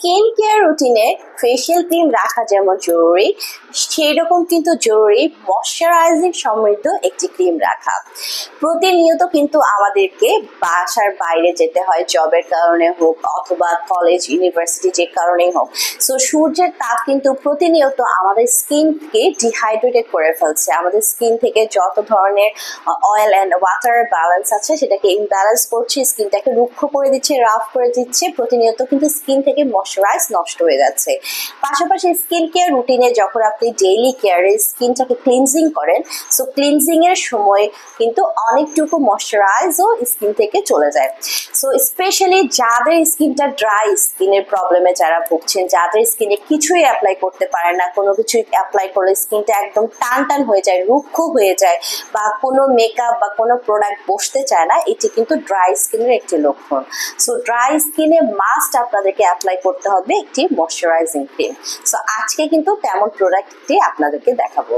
Skin care রুটিনে facial cream রাখা যেমন জরুরি, সেই রকম কিন্তু জরুরি ময়শ্চারাইজিং সমৃদ্ধ একটি ক্রিম রাখা। প্রতিনিয়ত কিন্তু আমাদেরকে বাসার বাইরে যেতে হয়, জবের কারণে হোক অথবা কলেজ ইউনিভার্সিটি যে কারণেই হোক। সো সূর্যের তাপ কিন্তু প্রতিনিয়ত আমাদের স্কিনকে ডিহাইড্রেটেড করে ফেলছে। আমাদের স্কিন থেকে যত ধরনের অয়েল অ্যান্ড ওয়াটারের ব্যালেন্স আছে সেটাকে ইমব্যালেন্স করছে, স্কিনটাকে রুক্ষ করে দিচ্ছে, রাফ করে দিচ্ছে। প্রতিনিয়ত কিন্তু স্কিন থেকে ময়শ্চারাইজ নষ্ট হয়ে যাচ্ছে। পাশাপাশি স্কিন কেয়ার রুটিনে যখন আপনি ডেইলি কেয়ারে স্কিনটাকে ক্লিনজিং করেন, সো ক্লিনজিং এর সময় কিন্তু অনেকটুকু ময়শ্চারাইজও স্কিন থেকে চলে যায়। সো স্পেশালি যাদের স্কিনটা ড্রাই স্কিনের প্রবলেমে যারা ভুগছেন, যাদের স্কিনে কিছুই অ্যাপ্লাই করতে পারে না, কোনো কিছু অ্যাপ্লাই করলে স্কিনটা একদম টান টান হয়ে যায়, রুক্ষ হয়ে যায়, বা কোনো মেকআপ বা কোনো প্রোডাক্ট বসতে চায় না, এটি কিন্তু ড্রাই স্কিনের একটি লক্ষণ। সো ড্রাই স্কিনে মাস্ট আপনাদেরকে অ্যাপ্লাই করতে হবে একটি ময়শ্চারাইজিং ক্রিম। সো আজকে কিন্তু তেমন প্রোডাক্টটি আপনাদেরকে দেখাবো।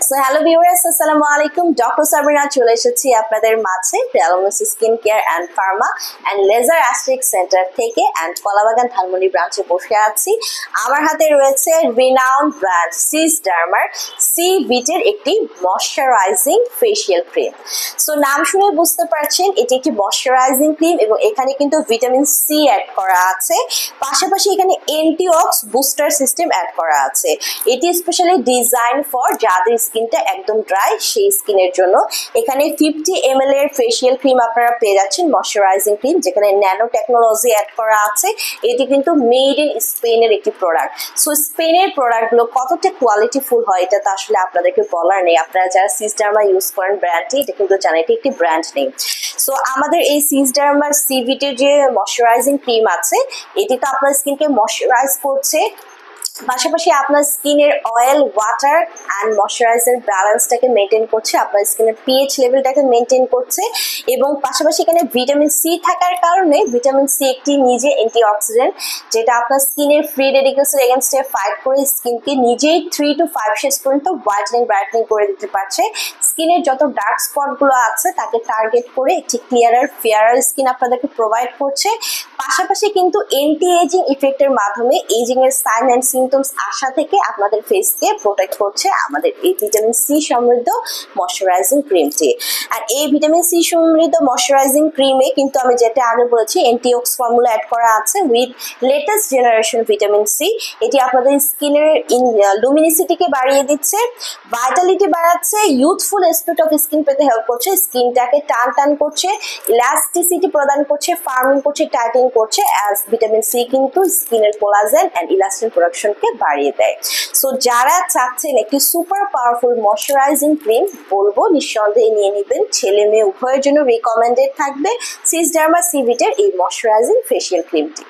সো হ্যালো ভিউয়ার্স, আসসালামু আলাইকুম। ডক্টর সাবরিনা চলে এসেছি আপনাদের মাঝে প্রিয়ালোমাস skin care and pharma and laser aesthetic centre থেকে, অ্যান্ড কলাবাগান ধানমন্ডি ব্রাঞ্চে বসে আছি। আমার হাতে রয়েছে রিনাউন্ড ব্র্যান্ড সিস ডার্মার সি বিটের একটি ময়শ্চারাইজিং ফেশিয়াল ক্রিম। সো নাম শুনে বুঝতে পারছেন এটি একটি ময়শ্চারাইজিং ক্রিম, এবং এখানে কিন্তু ভিটামিন সি অ্যাড করা আছে। পাশাপাশি এখানে অ্যান্টিঅক্স বুস্টার সিস্টেম অ্যাড করা আছে। এটি স্পেশালি ডিজাইন ফর যাদের স্কিনটা একদম ড্রাই সেই স্কিনের জন্য। এখানে 50 ml এর ফেশিয়াল ক্রিম আপনারা পেয়ে যাচ্ছেন, ময়শ্চারাইজিং ক্রিম, যেখানে ন্যানো টেকনোলজি অ্যাড করা আছে। এটি কিন্তু মেড ইন স্পেনের একটি প্রোডাক্ট। সো স্পেনের প্রোডাক্টগুলো কতটা কোয়ালিটিফুল হয় এটা তো আসলে আপনাদেরকে বলার নেই। আপনারা যারা সিস ডার্মা ইউজ করেন ব্র্যান্ডটি, এটা কিন্তু জানেন এটি একটি ব্র্যান্ড নেম। সো আমাদের এই সিস ডার্মার সিভিটের যে ময়শ্চারাইজিং ক্রিম আছে, এটি তো আপনার স্কিনকে ময়শ্চারাইজ করছে, পাশাপাশি আপনার স্কিনের অয়েল, ওয়াটার অ্যান্ড ময়শ্চারাইজার ব্যালেন্সটাকে মেনটেন করছে, আপনার স্কিনের পিএইচ লেভেলটাকে মেনটেন করছে, এবং পাশাপাশি এখানে ভিটামিন সি থাকার কারণে ভিটামিন সি একটি নিজে অ্যান্টিঅক্সিডেন্ট, যেটা আপনার স্কিনের ফ্রি রেডিকেলসের এগেনস্টে ফাইট করে স্কিনকে নিজেই 3 to 5 শেডস পর্যন্ত ব্রাইটনিং করে দিতে পারছে। স্কিনের যত ডার্ক স্পটগুলো আছে তাকে টার্গেট করে একটি ক্লিয়ারার ফেয়ারার স্কিন আপনাদেরকে প্রোভাইড করছে। পাশাপাশি কিন্তু অ্যান্টি এজিং ইফেক্টের মাধ্যমে এজিং এর সাইন অ্যান্ড সিমটমস আসা থেকে আপনাদের ফেসকে প্রোটেক্ট করছে আমাদের এই ভিটামিন সি সমৃদ্ধ ময়শ্চারাইজিং ক্রিমটি। আর এই ভিটামিন সি সমৃদ্ধ ময়শ্চারাইজিং ক্রিমে কিন্তু আমি যেটা আগে বলেছি অ্যান্টিঅক্স ফর্মুলা অ্যাড করা আছে with latest generation vitamin C. এটি আপনাদের স্কিনের লুমিনিসিটিকে বাড়িয়ে দিচ্ছে, ভাইটালিটি বাড়াচ্ছে, ইউথফুল অ্যাসপেক্ট অফ স্কিন পেতে হেল্প করছে, স্কিনটাকে টান টান করছে, ইলাস্টিসিটি প্রদান করছে, ফার্মিং করছে, টাইটেনিং করছে। অ্যাজ ভিটামিন সি কিন্তু স্কিনের কোলাজেন অ্যান্ড ইলাস্টিন প্রোডাকশনকে বাড়িয়ে দেয়। সো যারা চাচ্ছেন একটি সুপার পাওয়ারফুল ময়শ্চারাইজিং ক্রিম, বলবো নিঃসন্দেহে নিয়ে নেবেন। ছেলে মেয়ে উভয়ের জন্য রিকমেন্ডেড থাকবে সিস ডার্মা সিভিটের এই ময়শ্চারাইজিং ফেশিয়াল ক্রিমটি।